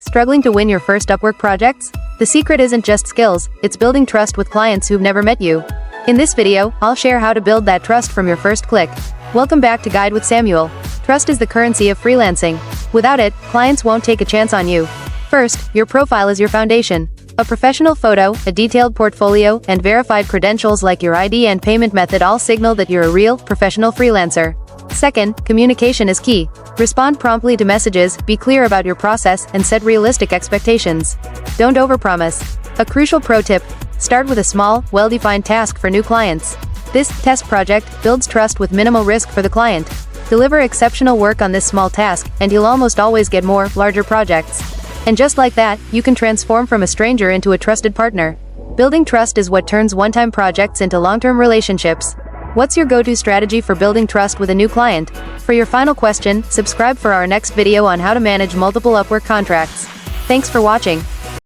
Struggling to win your first Upwork projects? The secret isn't just skills, it's building trust with clients who've never met you. In this video, I'll share how to build that trust from your first click. Welcome back to Guide with Samuel. Trust is the currency of freelancing. Without it, clients won't take a chance on you. First, your profile is your foundation. A professional photo, a detailed portfolio, and verified credentials like your ID and payment method all signal that you're a real, professional freelancer. Second, communication is key. Respond promptly to messages, be clear about your process, and set realistic expectations. Don't overpromise. A crucial pro tip: start with a small, well-defined task for new clients. This test project builds trust with minimal risk for the client. Deliver exceptional work on this small task, and you'll almost always get more, larger projects. And just like that, you can transform from a stranger into a trusted partner. Building trust is what turns one-time projects into long-term relationships. What's your go-to strategy for building trust with a new client? For your final question, subscribe for our next video on how to manage multiple Upwork contracts. Thanks for watching.